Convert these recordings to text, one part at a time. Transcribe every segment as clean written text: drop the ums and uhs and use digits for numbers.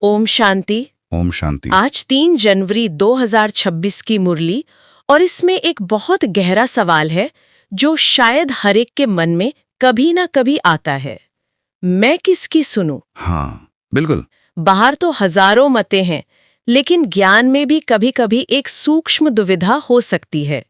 ओम शांति। ओम शांति। आज 3 जनवरी 2026 की मुरली, और इसमें एक बहुत गहरा सवाल है जो शायद हर एक के मन में कभी ना कभी आता है। मैं किसकी सुनूं? हाँ, बिल्कुल। बाहर तो हजारों मतें हैं, लेकिन ज्ञान में भी कभी-कभी एक सूक्ष्म दुविधा हो सकती है।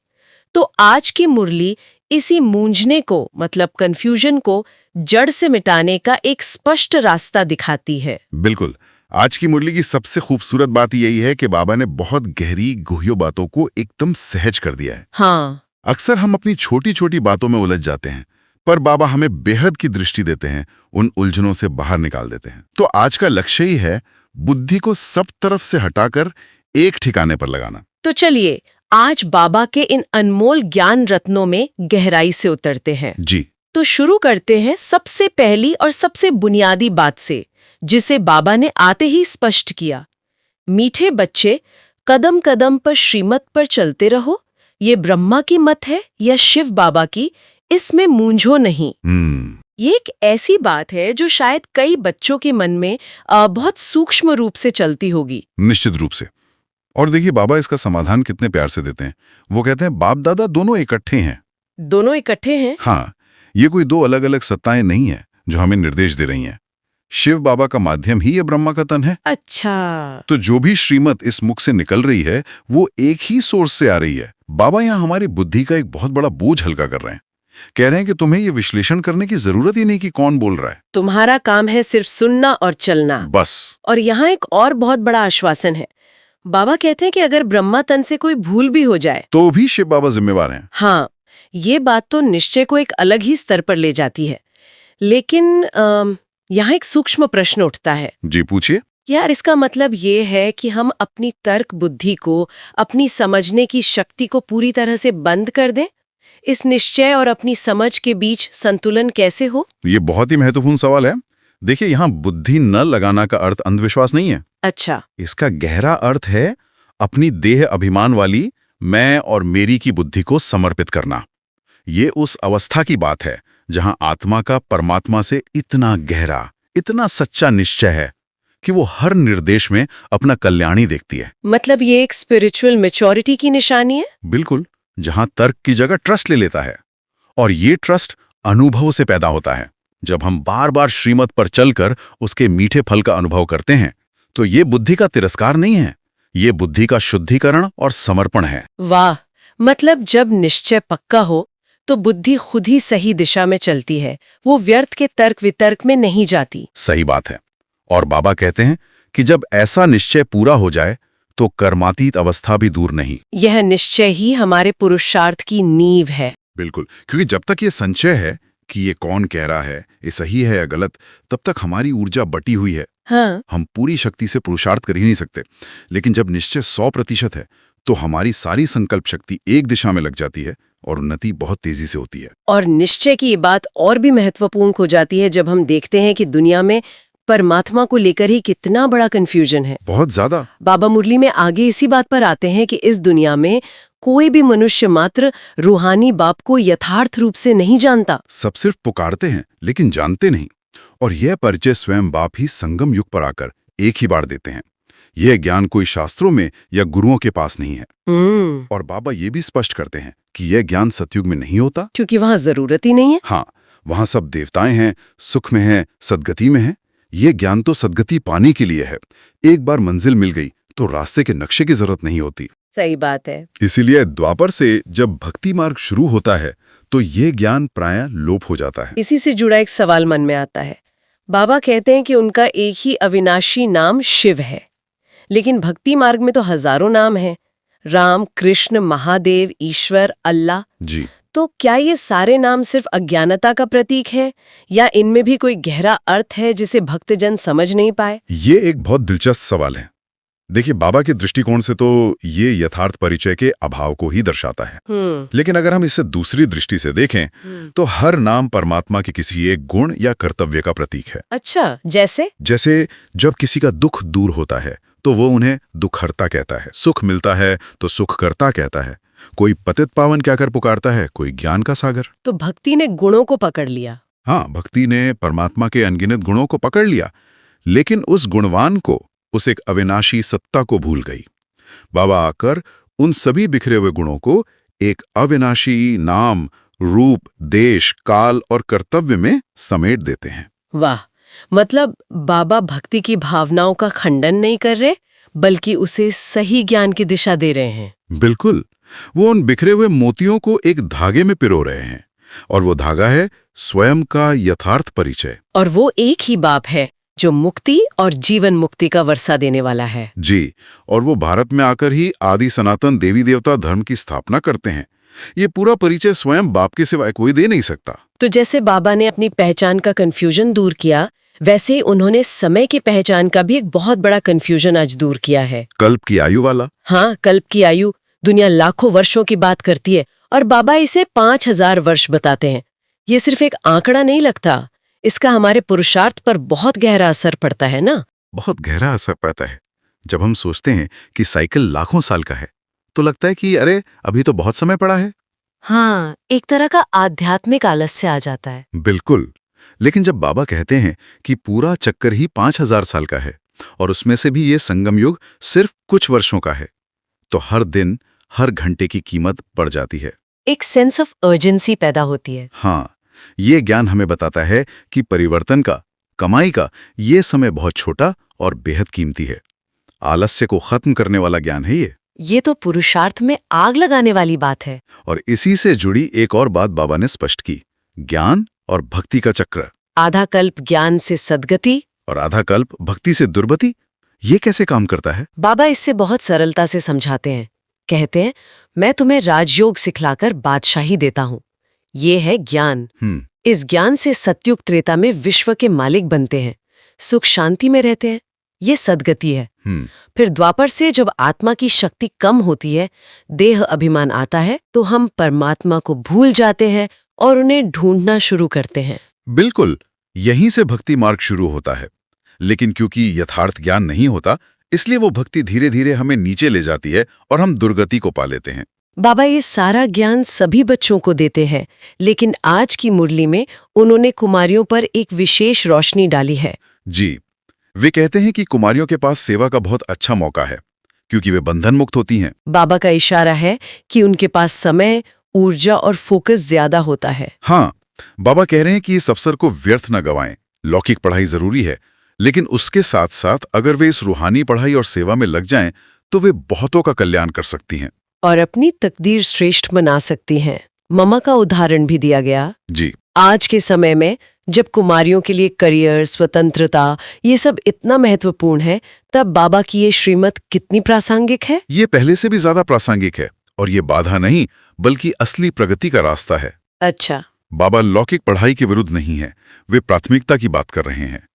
तो आज की मुरली इसी मूंझने को, मतलब कंफ्यूजन को जड़ से मिटाने का एक स्पष्ट रास्ता दिखाती है। बिल्कुल। आज की मुरली की सबसे खूबसूरत बात यही है कि बाबा ने बहुत गहरी गुह्य बातों को एकदम सहज कर दिया है। हाँ, अक्सर हम अपनी छोटी छोटी बातों में उलझ जाते हैं, पर बाबा हमें बेहद की दृष्टि देते हैं, उन उलझनों से बाहर निकाल देते हैं। तो आज का लक्ष्य ही है बुद्धि को सब तरफ से हटाकर एक ठिकाने पर लगाना। तो चलिए आज बाबा के इन अनमोल ज्ञान रत्नों में गहराई से उतरते हैं। जी। तो शुरू करते हैं सबसे पहली और सबसे बुनियादी बात से, जिसे बाबा ने आते ही स्पष्ट किया। मीठे बच्चे, कदम कदम पर श्रीमत पर चलते रहो। ये ब्रह्मा की मत है या शिव बाबा की, इसमें मूंझो नहीं। ये एक ऐसी बात है जो शायद कई बच्चों के मन में बहुत सूक्ष्म रूप से चलती होगी। निश्चित रूप से। और देखिए बाबा इसका समाधान कितने प्यार से देते हैं। वो कहते हैं बाप दादा दोनों इकट्ठे हैं। दोनों इकट्ठे हैं? हाँ, ये कोई दो अलग अलग सत्ताएं नहीं है जो हमें निर्देश दे रही हैं। शिव बाबा का माध्यम ही ये ब्रह्मा का तन है। अच्छा। तो जो भी श्रीमत इस मुख से निकल रही है वो एक ही सोर्स से आ रही है। बाबा यहाँ हमारी बुद्धि का एक बहुत बड़ा बोझ हल्का कर रहे हैं। कह रहे हैं कि तुम्हें ये विश्लेषण करने की जरूरत ही नहीं कि कौन बोल रहा है। तुम्हारा काम है सिर्फ सुनना और चलना, बस। और यहाँ एक और बहुत बड़ा आश्वासन है। बाबा कहते हैं कि अगर ब्रह्मा तन से कोई भूल भी हो जाए तो भी शिव बाबा जिम्मेवार हैं। हाँ, ये बात तो निश्चय को एक अलग ही स्तर पर ले जाती है। लेकिन यहाँ एक सूक्ष्म प्रश्न उठता है। जी पूछिए। यार, इसका मतलब ये है कि हम अपनी तर्क बुद्धि को, अपनी समझने की शक्ति को पूरी तरह से बंद कर दें? इस निश्चय और अपनी समझ के बीच संतुलन कैसे हो? ये बहुत ही महत्वपूर्ण सवाल है। देखिए यहाँ बुद्धि न लगाना का अर्थ अंधविश्वास नहीं है। अच्छा। इसका गहरा अर्थ है अपनी देह अभिमान वाली मैं और मेरी की बुद्धि को समर्पित करना। ये उस अवस्था की बात है जहां आत्मा का परमात्मा से इतना गहरा, इतना सच्चा निश्चय है कि वो हर निर्देश में अपना कल्याणी देखती है। मतलब ये एक स्पिरिचुअल मैच्योरिटी की निशानी है? बिल्कुल, जहां तर्क की जगह ट्रस्ट ले लेता है। और ये ट्रस्ट अनुभव से पैदा होता है। जब हम बार बार श्रीमत पर चलकर उसके मीठे फल का अनुभव करते हैं तो ये बुद्धि का तिरस्कार नहीं है, ये बुद्धि का शुद्धिकरण और समर्पण है। वाह! मतलब जब निश्चय पक्का हो तो बुद्धि खुद ही सही दिशा में चलती है, वो व्यर्थ के तर्क वितर्क में नहीं जाती। सही बात है। और बाबा कहते हैं कि जब ऐसा निश्चय पूरा हो जाए तो कर्मातीत अवस्था भी दूर नहीं। यह निश्चय ही हमारे पुरुषार्थ की नींव है। बिल्कुल, क्योंकि जब तक ये संचय है कि ये कौन कह रहा है, ये सही है या गलत, तब तक हमारी ऊर्जा बटी हुई है। हाँ। हम पूरी शक्ति से पुरुषार्थ कर ही नहीं सकते। लेकिन जब निश्चय 100% है तो हमारी सारी संकल्प शक्ति एक दिशा में लग जाती है और उन्नति बहुत तेजी से होती है। और निश्चय की ये बात और भी महत्वपूर्ण हो जाती है जब हम देखते हैं कि दुनिया में परमात्मा को लेकर ही कितना बड़ा कंफ्यूजन है। बहुत ज्यादा। बाबा मुरली में आगे इसी बात पर आते हैं कि इस दुनिया में कोई भी मनुष्य मात्र रूहानी बाप को यथार्थ रूप से नहीं जानता। सब सिर्फ पुकारते हैं लेकिन जानते नहीं। और यह परिचय स्वयं बाप ही संगम युग पर आकर एक ही बार देते हैं। यह ज्ञान कोई शास्त्रों में या गुरुओं के पास नहीं है। और बाबा ये भी स्पष्ट करते हैं कि यह ज्ञान सतयुग में नहीं होता, क्योंकि वहां जरूरत ही नहीं है। हाँ, वहां सब देवताएं हैं, सुख में हैं, सद्गति में हैं। ये ज्ञान तो सद्गति पाने के लिए है। एक बार मंजिल मिल गई तो रास्ते के नक्शे की जरूरत नहीं होती। सही बात है। इसीलिए द्वापर से जब भक्ति मार्ग शुरू होता है तो ये ज्ञान प्रायः लोप हो जाता है। इसी से जुड़ा एक सवाल मन में आता है। बाबा कहते हैं कि उनका एक ही अविनाशी नाम शिव है, लेकिन भक्ति मार्ग में तो हजारों नाम हैं। राम, कृष्ण, महादेव, ईश्वर, अल्लाह। जी। तो क्या ये सारे नाम सिर्फ अज्ञानता का प्रतीक है, या इनमें भी कोई गहरा अर्थ है जिसे भक्तजन समझ नहीं पाए? ये एक बहुत दिलचस्प सवाल है। देखिए बाबा के दृष्टिकोण से तो ये यथार्थ परिचय के अभाव को ही दर्शाता है। लेकिन अगर हम इसे दूसरी दृष्टि से देखें तो हर नाम परमात्मा के किसी एक गुण या कर्तव्य का प्रतीक है। अच्छा, जैसे जब किसी का दुख दूर होता है तो वो उन्हें दुखहर्ता कहता है, सुख मिलता है तो सुखकर्ता कहता है। कोई पतित पावन क्या कर पुकारता है, कोई ज्ञान का सागर। तो भक्ति ने गुणों को पकड़ लिया। हाँ, भक्ति ने परमात्मा के अनगिनत गुणों को पकड़ लिया, लेकिन उस गुणवान को उस एक अविनाशी सत्ता को भूल गई। बाबा आकर उन सभी बिखरे हुए गुणों को एक अविनाशी नाम, रूप, देश, काल और कर्तव्य में समेट देते हैं। वाह, मतलब बाबा भक्ति की भावनाओं का खंडन नहीं कर रहे, बल्कि उसे सही ज्ञान की दिशा दे रहे हैं। बिल्कुल, वो उन बिखरे हुए मोतियों को एक धागे में पिरो रहे हैं, और वो धागा है स्वयं का यथार्थ परिचय। और वो एक ही बाप है जो मुक्ति और जीवन मुक्ति का वर्षा देने वाला है। जी, और वो भारत में आकर ही आदि सनातन देवी देवता धर्म की स्थापना करते हैं। ये पूरा परिचय स्वयं बाप के सिवाय कोई दे नहीं सकता। तो जैसे बाबा ने अपनी पहचान का कन्फ्यूजन दूर किया, वैसे ही उन्होंने समय की पहचान का भी एक बहुत बड़ा कन्फ्यूजन आज दूर किया है। कल्प की आयु वाला। हाँ, कल्प की आयु। दुनिया लाखों वर्षों की बात करती है और बाबा इसे 5000 वर्ष बताते हैं। ये सिर्फ एक आंकड़ा नहीं लगता, इसका हमारे पुरुषार्थ पर बहुत गहरा असर पड़ता है ना। बहुत गहरा असर पड़ता है। जब हम सोचते हैं कि साइकिल लाखों साल का है, तो लगता है कि अरे अभी तो बहुत समय पड़ा है। हाँ, एक तरह का आध्यात्मिक आलस्य आ जाता है। बिल्कुल, लेकिन जब बाबा कहते हैं कि पूरा चक्कर ही 5000 साल का है और उसमें से भी ये संगम युग सिर्फ कुछ वर्षों का है, तो हर दिन, हर घंटे की कीमत बढ़ जाती है। एक सेंस ऑफ अर्जेंसी पैदा होती है। हाँ, ये ज्ञान हमें बताता है कि परिवर्तन का, कमाई का ये समय बहुत छोटा और बेहद कीमती है। आलस्य को खत्म करने वाला ज्ञान है ये। ये तो पुरुषार्थ में आग लगाने वाली बात है। और इसी से जुड़ी एक और बात बाबा ने स्पष्ट की, ज्ञान और भक्ति का चक्र। आधा कल्प ज्ञान से सद्गति और आधा कल्प भक्ति से दुर्गति। ये कैसे काम करता है? बाबा इससे बहुत सरलता से समझाते हैं। कहते हैं, मैं तुम्हें राजयोग सिखलाकर बादशाही देता हूँ। ये है ज्ञान। इस ज्ञान से सतयुग त्रेता में विश्व के मालिक बनते हैं, सुख शांति में रहते हैं। ये सद्गति है। फिर द्वापर से जब आत्मा की शक्ति कम होती है, देह अभिमान आता है, तो हम परमात्मा को भूल जाते हैं और उन्हें ढूंढना शुरू करते हैं। बिल्कुल, यहीं से भक्ति मार्ग शुरू होता है। लेकिन क्योंकि यथार्थ ज्ञान नहीं होता, इसलिए वो भक्ति धीरे धीरे हमें नीचे ले जाती है और हम दुर्गति को पा लेते हैं। बाबा ये सारा ज्ञान सभी बच्चों को देते हैं, लेकिन आज की मुरली में उन्होंने कुमारियों पर एक विशेष रोशनी डाली है। जी, वे कहते हैं कि कुमारियों के पास सेवा का बहुत अच्छा मौका है, क्योंकि वे बंधन मुक्त होती हैं। बाबा का इशारा है कि उनके पास समय, ऊर्जा और फोकस ज्यादा होता है। हाँ, बाबा कह रहे हैं कि इस अवसर को व्यर्थ न गवाएं। लौकिक पढ़ाई जरूरी है, लेकिन उसके साथ साथ अगर वे इस रूहानी पढ़ाई और सेवा में लग जाएं, तो वे बहुतों का कल्याण कर सकती हैं और अपनी तकदीर श्रेष्ठ बना सकती हैं। ममा का उदाहरण भी दिया गया। जी, आज के समय में जब कुमारियों के लिए करियर, स्वतंत्रता, ये सब इतना महत्वपूर्ण है, तब बाबा की ये श्रीमत कितनी प्रासंगिक है। ये पहले से भी ज्यादा प्रासंगिक है, और ये बाधा नहीं बल्कि असली प्रगति का रास्ता है। अच्छा, बाबा लौकिक पढ़ाई के विरुद्ध नहीं है, वे प्राथमिकता की बात कर रहे हैं।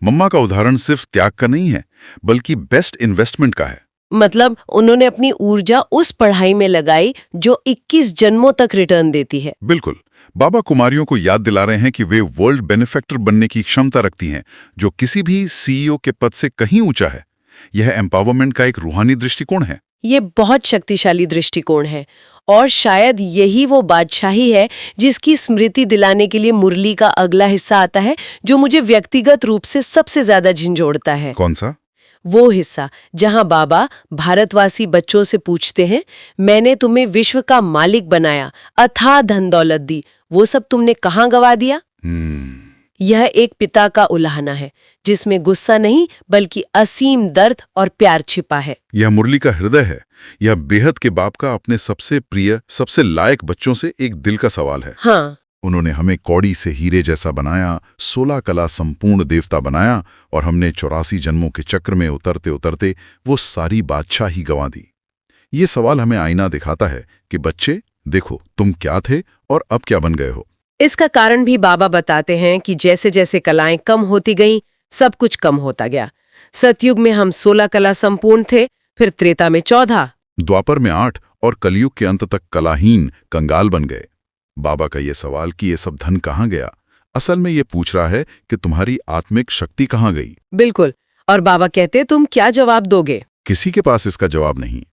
मम्मा का उदाहरण सिर्फ त्याग का नहीं है, बल्कि बेस्ट इन्वेस्टमेंट का है। मतलब उन्होंने अपनी ऊर्जा उस पढ़ाई में लगाई जो 21 जन्मों तक रिटर्न देती है। बिल्कुल, बाबा कुमारियों को याद दिला रहे हैं कि वे वर्ल्ड बेनिफैक्टर बनने की क्षमता रखती हैं, जो किसी भी सीईओ के पद से कहीं ऊंचा है। यह एम्पावरमेंट का एक रूहानी दृष्टिकोण है। ये बहुत शक्तिशाली दृष्टिकोण है, और शायद यही वो बादशाही है जिसकी स्मृति दिलाने के लिए मुरली का अगला हिस्सा आता है, जो मुझे व्यक्तिगत रूप से सबसे ज्यादा झंझोड़ता है। कौन सा? वो हिस्सा जहां बाबा भारतवासी बच्चों से पूछते हैं, मैंने तुम्हें विश्व का मालिक बनाया, अथाह धन दौलत दी, वो सब तुमने कहाँ गवा दिया? यह एक पिता का उलाहना है, जिसमें गुस्सा नहीं बल्कि असीम दर्द और प्यार छिपा है। यह मुरली का हृदय है। यह बेहद के बाप का अपने सबसे प्रिय, सबसे लायक बच्चों से एक दिल का सवाल है। हाँ, उन्होंने हमें कौड़ी से हीरे जैसा बनाया, 16 कला संपूर्ण देवता बनाया, और हमने 84 जन्मों के चक्र में उतरते उतरते वो सारी बादशाही गंवा दी। ये सवाल हमें आईना दिखाता है कि बच्चे, देखो तुम क्या थे और अब क्या बन गए हो। इसका कारण भी बाबा बताते हैं कि जैसे जैसे कलाएं कम होती गईं, सब कुछ कम होता गया। सतयुग में हम 16 कला संपूर्ण थे, फिर त्रेता में 14, द्वापर में 8 और कलयुग के अंत तक कलाहीन कंगाल बन गए। बाबा का ये सवाल कि ये सब धन कहाँ गया, असल में ये पूछ रहा है कि तुम्हारी आत्मिक शक्ति कहाँ गई। बिल्कुल, और बाबा कहते तुम क्या जवाब दोगे? किसी के पास इसका जवाब नहीं।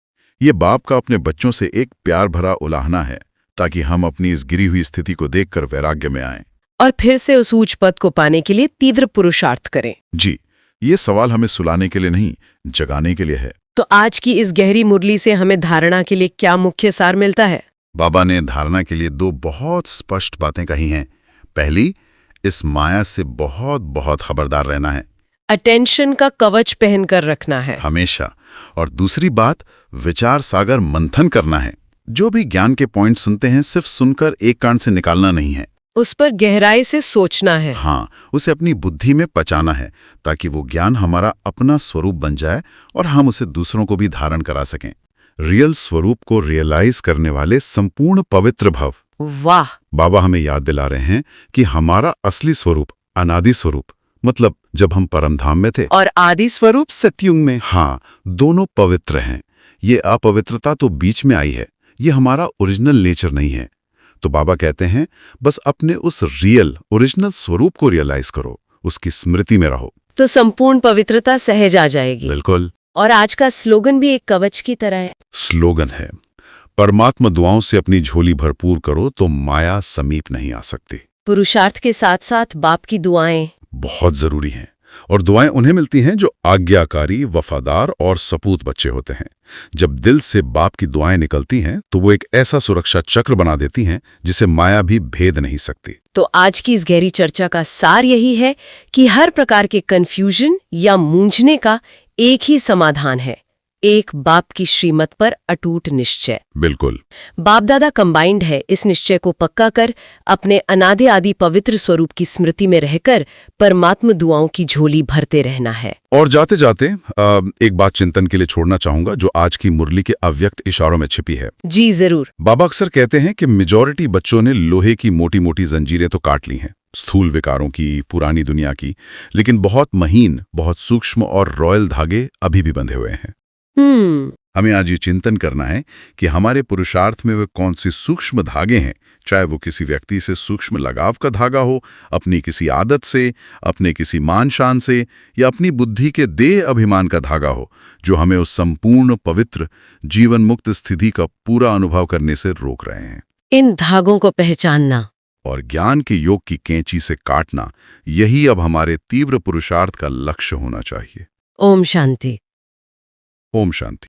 ये बाप का अपने बच्चों से एक प्यार भरा उलाहना है, ताकि हम अपनी इस गिरी हुई स्थिति को देखकर वैराग्य में आएं और फिर से उस ऊंच पद को पाने के लिए तीव्र पुरुषार्थ करें। जी, ये सवाल हमें सुलाने के लिए नहीं, जगाने के लिए है। तो आज की इस गहरी मुरली से हमें धारणा के लिए क्या मुख्य सार मिलता है? बाबा ने धारणा के लिए 2 बहुत स्पष्ट बातें कही हैं। पहली, इस माया से बहुत बहुत खबरदार रहना है, अटेंशन का कवच पहनकर रखना है। हमेशा। और दूसरी बात, विचार सागर मंथन करना है। जो भी ज्ञान के पॉइंट सुनते हैं, सिर्फ सुनकर एक कान से निकालना नहीं है। उस पर गहराई से सोचना है। हाँ, उसे अपनी बुद्धि में पचाना है, ताकि वो ज्ञान हमारा अपना स्वरूप बन जाए और हम उसे दूसरों को भी धारण करा सकें। रियल स्वरूप को रियलाइज करने वाले संपूर्ण पवित्र भव। वाह! बाबा हमें याद दिला रहे हैं कि हमारा असली स्वरूप, अनादि स्वरूप, मतलब जब हम परमधाम में थे, और आदि स्वरूप सतयुग में। हाँ, दोनों पवित्र हैं। ये अपवित्रता तो बीच में आई है, ये हमारा ओरिजिनल नेचर नहीं है। तो बाबा कहते हैं, बस अपने उस रियल ओरिजिनल स्वरूप को रियलाइज करो, उसकी स्मृति में रहो, तो संपूर्ण पवित्रता सहज आ जाएगी। बिल्कुल। और आज का स्लोगन भी एक कवच की तरह है। स्लोगन है, परमात्मा दुआओं से अपनी झोली भरपूर करो तो माया समीप नहीं आ सकती। पुरुषार्थ के साथ साथ बाप की दुआएं बहुत जरूरी हैं। और दुआएं उन्हें मिलती हैं जो आज्ञाकारी, वफादार और सपूत बच्चे होते हैं। जब दिल से बाप की दुआएं निकलती हैं तो वो एक ऐसा सुरक्षा चक्र बना देती हैं जिसे माया भी भेद नहीं सकती। तो आज की इस गहरी चर्चा का सार यही है कि हर प्रकार के कंफ्यूजन या मूंझने का एक ही समाधान है, एक बाप की श्रीमत पर अटूट निश्चय। बिल्कुल। बाप दादा कंबाइंड है, इस निश्चय को पक्का कर अपने अनादि आदि पवित्र स्वरूप की स्मृति में रहकर परमात्मा दुआओं की झोली भरते रहना है। और जाते जाते एक बात चिंतन के लिए छोड़ना चाहूंगा, जो आज की मुरली के अव्यक्त इशारों में छिपी है। जी जरूर। बाबा अक्सर कहते हैं कि मेजॉरिटी बच्चों ने लोहे की मोटी मोटी जंजीरें तो काट ली हैं, स्थूल विकारों की, पुरानी दुनिया की, लेकिन बहुत महीन, बहुत सूक्ष्म और रॉयल धागे अभी भी बंधे हुए हैं। हमें आज ये चिंतन करना है कि हमारे पुरुषार्थ में वे कौन सी सूक्ष्म धागे हैं, चाहे वो किसी व्यक्ति से सूक्ष्म लगाव का धागा हो, अपनी किसी आदत से, अपने किसी मान शान से, या अपनी बुद्धि के देह अभिमान का धागा हो, जो हमें उस संपूर्ण पवित्र जीवन मुक्त स्थिति का पूरा अनुभव करने से रोक रहे हैं। इन धागों को पहचानना और ज्ञान के योग की कैंची से काटना, यही अब हमारे तीव्र पुरुषार्थ का लक्ष्य होना चाहिए। ओम शांति। ओम शांति।